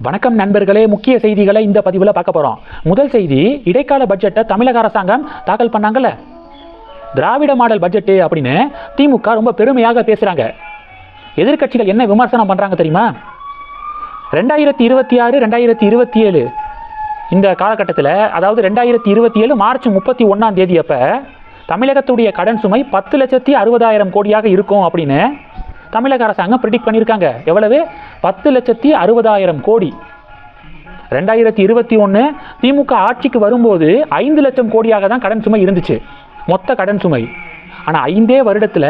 வணக்கம் நண்பர்களே, முக்கிய செய்திகளை இந்த பதிவில் பார்க்க போகிறோம். முதல் செய்தி, இடைக்கால பட்ஜெட்டை தமிழக அரசாங்கம் தாக்கல் பண்ணாங்கல்ல, திராவிட மாடல் பட்ஜெட்டு அப்படின்னு திமுக ரொம்ப பெருமையாக பேசுகிறாங்க. எதிர்க்கட்சிகள் என்ன விமர்சனம் பண்ணுறாங்க தெரியுமா? 2026 2027 இந்த காலகட்டத்தில், அதாவது 2027 மார்ச் 31 அப்போ தமிழகத்துடைய கடன் சுமை 10,60,000 கோடியாக இருக்கும் அப்படின்னு தமிழக அரசாங்கம் ப்ரிடிக்ட் பண்ணியிருக்காங்க. எவ்வளவு? 10,60,000 கோடி. 2021 திமுக ஆட்சிக்கு வரும்போது 5 லட்சம் கோடியாக தான் கடன் சுமை இருந்துச்சு, மொத்த கடன் சுமை. ஆனால் 5 வருடத்தில்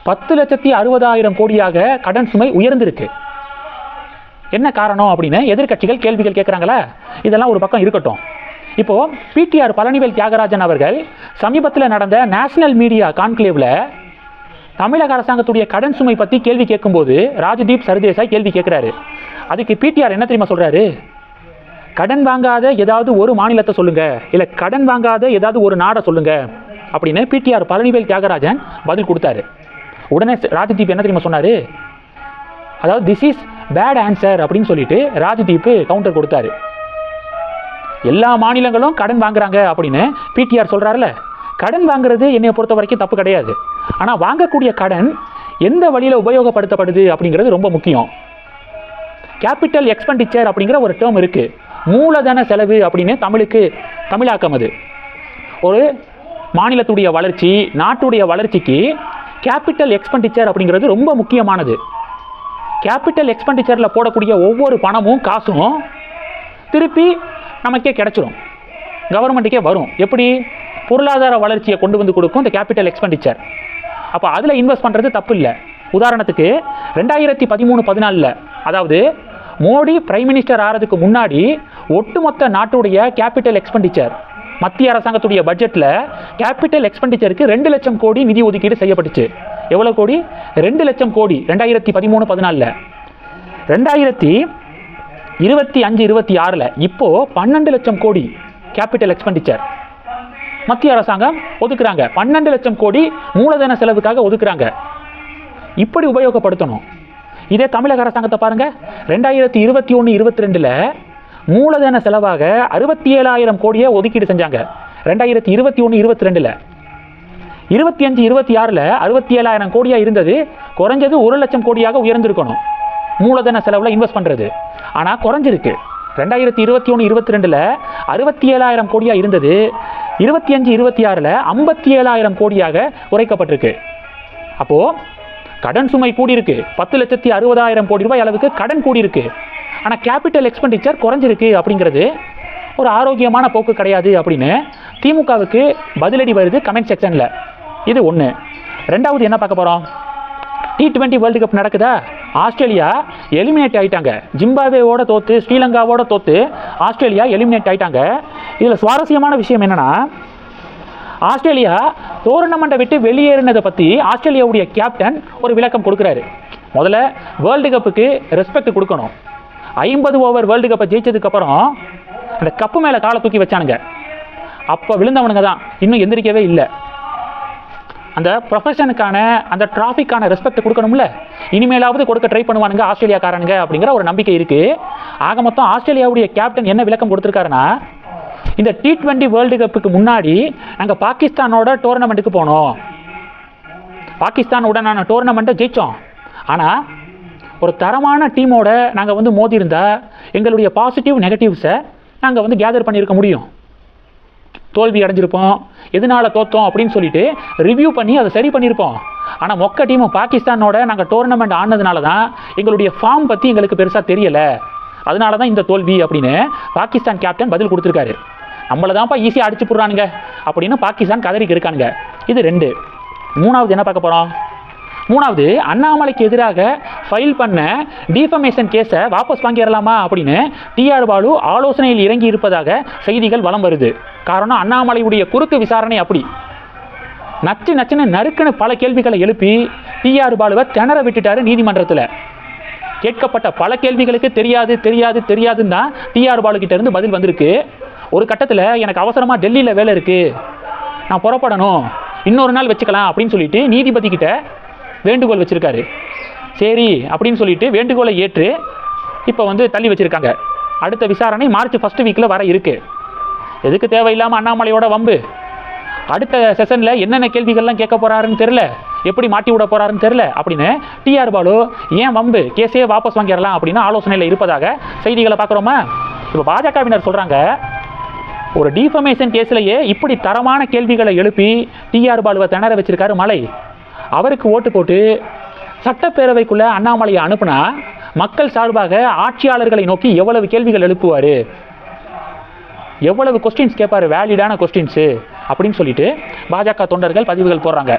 10,60,000 கோடியாக கடன் சுமை உயர்ந்திருக்கு. என்ன காரணம் அப்படின்னு எதிர்க்கட்சிகள் கேள்விகள் கேட்குறாங்களா? இதெல்லாம் ஒரு பக்கம் இருக்கட்டும். இப்போ பிடிஆர் பழனிவேல் தியாகராஜன் அவர்கள் சமீபத்தில் நடந்த நேஷனல் மீடியா கான்க்ளேவ்ல தமிழக அரசாங்கத்துடைய கடன் சுமை பற்றி கேள்வி கேட்கும்போது ராஜ்தீப் சர்தேசாய் கேள்வி கேட்குறாரு. அதுக்கு பிடிஆர் என்ன தெரியுமா சொல்கிறாரு? கடன் வாங்காத ஏதாவது ஒரு மாநிலத்தை சொல்லுங்க, இல்லை கடன் வாங்காத ஏதாவது ஒரு நாடை சொல்லுங்க அப்படின்னு பிடிஆர் பழனிவேல் தியாகராஜன் பதில் கொடுத்தாரு. உடனே ராஜ்தீப் என்ன தெரியுமா சொன்னார்? அதாவது திஸ் இஸ் பேட் ஆன்சர் அப்படின்னு சொல்லிட்டு ராஜ்தீப் கவுண்டர் கொடுத்தாரு. எல்லா மாநிலங்களும் கடன் வாங்குறாங்க அப்படின்னு பிடிஆர் சொல்கிறாருல்ல, கடன் வாங்குறது என்னை பொறுத்த வரைக்கும் தப்பு கிடையாது. ஆனால் வாங்கக்கூடிய கடன் எந்த வழியில் உபயோகப்படுத்தப்படுது அப்படிங்கிறது ரொம்ப முக்கியம். கேபிட்டல் எக்ஸ்பெண்டிச்சர் அப்படிங்கிற ஒரு டேர்ம் இருக்குது, மூலதன செலவு அப்படின்னு தமிழாக்கம். அது ஒரு மாநிலத்துடைய வளர்ச்சி, நாட்டுடைய வளர்ச்சிக்கு கேபிட்டல் எக்ஸ்பெண்டிச்சர் அப்படிங்கிறது ரொம்ப முக்கியமானது. கேபிட்டல் எக்ஸ்பெண்டிச்சரில் போடக்கூடிய ஒவ்வொரு பணமும் காசும் திருப்பி நமக்கே கிடைச்சிரும், கவர்மெண்ட்டுக்கே வரும். எப்படி? பொருளாதார வளர்ச்சியை கொண்டு வந்து கொடுக்கும் இந்த கேபிட்டல் எக்ஸ்பெண்டிச்சர். அப்போ அதில் இன்வெஸ்ட் பண்ணுறது தப்பு இல்லை. உதாரணத்துக்கு 2013-14, அதாவது மோடி பிரைம் மினிஸ்டர் ஆகிறதுக்கு முன்னாடி ஒட்டுமொத்த நாட்டுடைய கேபிட்டல் எக்ஸ்பெண்டிச்சர், மத்திய அரசாங்கத்துடைய பட்ஜெட்டில் கேபிட்டல் எக்ஸ்பெண்டிச்சருக்கு 2 லட்சம் கோடி நிதி ஒதுக்கீடு செய்யப்பட்டுச்சு. எவ்வளோ கோடி? 2 லட்சம் கோடி 2013-14. 2025-26 இப்போ 12 லட்சம் கோடி கேபிட்டல் எக்ஸ்பெண்டிச்சர் மத்திய அரசாங்கம் ஒதுக்குறாங்க. 12 லட்சம் கோடி மூலதன செலவுக்காக ஒதுக்குறாங்க. இப்படி உபயோகப்படுத்தணும். இதே தமிழக அரசாங்கத்தை பாருங்க, 2021-22 மூலதன செலவாக 67,000 கோடியை ஒதுக்கீடு செஞ்சாங்க. 2021-22 25-26 67,000 கோடியா இருந்தது, குறைஞ்சது 1 லட்சம் கோடியாக உயர்ந்திருக்கணும் மூலதன செலவில் இன்வெஸ்ட் பண்ணுறது. ஆனால் குறைஞ்சிருக்கு. 2021-22 67,000 கோடியாக இருந்தது, 25-26 57,000 கோடியாக குறைக்கப்பட்டிருக்கு. அப்போது கடன் சுமை கூடியிருக்கு, 10,60,000 கோடி ரூபாய் அளவுக்கு கடன் கூடியிருக்கு. ஆனால் கேபிட்டல் எக்ஸ்பெண்டிச்சர் குறைஞ்சிருக்கு. அப்படிங்கிறது ஒரு ஆரோக்கியமான போக்கு கிடையாது அப்படின்னு திமுகவுக்கு பதிலடி வருது கமெண்ட் செக்ஷனில். இது ஒன்று. ரெண்டாவது என்ன பார்க்க போகிறோம்? T20 வேர்ல்டு கப் நடக்குதா? ஆஸ்திரேலியா எலிமினேட் ஆகிட்டாங்க. ஜிம்பாப்வேவோட தோற்று, ஸ்ரீலங்காவோட தோற்று ஆஸ்திரேலியா எலிமினேட் ஆகிட்டாங்க. இதில் சுவாரஸ்யமான விஷயம் என்னென்னா, ஆஸ்திரேலியா டோர்னமெண்ட்டை விட்டு வெளியேறினதை பற்றி ஆஸ்திரேலியாவுடைய கேப்டன் ஒரு விளக்கம் கொடுக்குறாரு. முதல்ல வேர்ல்டு கப்புக்கு ரெஸ்பெக்ட் கொடுக்கணும். 50 ஓவர் வேர்ல்டு கப்பை ஜெயிச்சதுக்கப்புறம் அந்த கப்பு மேலே காலை தூக்கி வச்சானுங்க. அப்போ விழுந்தவனுங்க தான் இன்னும் எந்திரிக்கவே இல்லை. அந்த ப்ரொஃபஷனுக்கான, அந்த டிராஃபிக்கான ரெஸ்பெக்ட் கொடுக்கணும்ல, இனிமேலாவது கொடுக்க ட்ரை பண்ணுவானுங்க ஆஸ்திரேலியாக்காரனுங்க அப்படிங்கிற ஒரு நம்பிக்கை இருக்குது. ஆக மொத்தம் ஆஸ்திரேலியாவுடைய கேப்டன் என்ன விளக்கம் கொடுத்துருக்காருன்னா, இந்த T20 வேர்ல்டு கப்புக்கு முன்னாடி நாங்கள் பாகிஸ்தானோட டோர்னமெண்ட்டுக்கு போனோம், பாகிஸ்தானுடனான டோர்னமெண்ட்டை ஜெயித்தோம். ஆனால் ஒரு தரமான டீமோட நாங்கள் மோதி இருந்தால் எங்களுடைய பாசிட்டிவ் நெகட்டிவ்ஸை நாங்கள் கேதர் பண்ணியிருக்க முடியும். தோல்வி அடைஞ்சிருப்போம், எதனால் தோற்றோம் அப்படின்னு சொல்லிட்டு ரிவ்யூ பண்ணி அதை சரி பண்ணியிருப்போம். ஆனால் மொக்க டீம் பாகிஸ்தானோட நாங்கள் டோர்னமெண்ட் ஆனதுனால தான் எங்களுடைய ஃபார்ம் பற்றி எங்களுக்கு பெருசாக தெரியலை, அதனால தான் இந்த தோல்வி அப்படின்னு பாகிஸ்தான் கேப்டன் பதில் கொடுத்துருக்காரு. நம்மளை தான்ப்பா ஈஸியாக அடிச்சு போடுறானுங்க அப்படின்னு பாகிஸ்தான் கதறிக்கு இருக்கானுங்க. இது 2. மூணாவது என்ன பார்க்க போகிறோம்? மூணாவது, அண்ணாமலைக்கு எதிராக ஃபைல் பண்ண டிஃபமேஷன் கேஸை வாபஸ் வாங்கிடலாமா அப்படின்னு டிஆர் பாலு ஆலோசனையில் இறங்கி இருப்பதாக செய்திகள் வலம் வருது. காரணம், அண்ணாமலையுடைய குறுக்கு விசாரணை அப்படி நச்சுன்னு நறுக்குன்னு பல கேள்விகளை எழுப்பி டிஆர் பாலுவை திணற விட்டுட்டாரு நீதிமன்றத்தில். கேட்கப்பட்ட பல கேள்விகளுக்கு தெரியாதுன்னு தான் டிஆர் பாலு கிட்ட இருந்து பதில் வந்திருக்கு. ஒரு கட்டத்தில் எனக்கு அவசரமாக டெல்லியில் வேலை இருக்குது, நான் புறப்படணும், இன்னொரு நாள் வச்சுக்கலாம் அப்படின்னு சொல்லிட்டு நீதிபதி கிட்ட வேண்டுகோள் வச்சுருக்காரு. சரி அப்படின்னு சொல்லிட்டு வேண்டுகோளை ஏற்று இப்போ தள்ளி வச்சுருக்காங்க. அடுத்த விசாரணை மார்ச் ஃபர்ஸ்ட் வீக்கில் வர இருக்கு. எதுக்கு தேவையில்லாமல் அண்ணாமலையோட வம்பு? அடுத்த செஷனில் என்னென்ன கேள்விகள்லாம் கேட்க போகிறாருன்னு தெரில, எப்படி மாட்டி விட போகிறாருன்னு தெரில அப்படின்னு டிஆர் பாலு ஏன் வம்பு, கேஸே வாபஸ் வாங்கிடலாம் அப்படின்னு ஆலோசனையில் இருப்பதாக செய்திகளை பார்க்குறோமா? இப்போ பாஜகவினர் சொல்கிறாங்க, ஒரு டிஃபமேஷன் கேஸ்லையே இப்படி தரமான கேள்விகளை எழுப்பி டிஆர் பாலுவை திணற வச்சிருக்காரு மலை. அவருக்கு ஓட்டு போட்டு சட்டப்பேரவைக்குள்ளே அண்ணாமலையை அனுப்புனா மக்கள் சார்பாக ஆட்சியாளர்களை நோக்கி எவ்வளவு கேள்விகள் எழுப்புவார், எவ்வளவு கொஸ்டின்ஸ் கேட்பாரு, வேலிடான கொஸ்டின்ஸு அப்படின்னு சொல்லிட்டு பாஜக தொண்டர்கள் பதிவுகள் போடுறாங்க.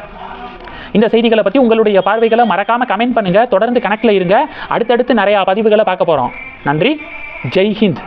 இந்த செய்திகளை பற்றி உங்களுடைய பார்வைகளை மறக்காமல் கமெண்ட் பண்ணுங்கள். தொடர்ந்து கணக்கில் இருங்க. அடுத்தடுத்து நிறையா பதிவுகளை பார்க்க போகிறோம். நன்றி. ஜெய் ஹிந்த்.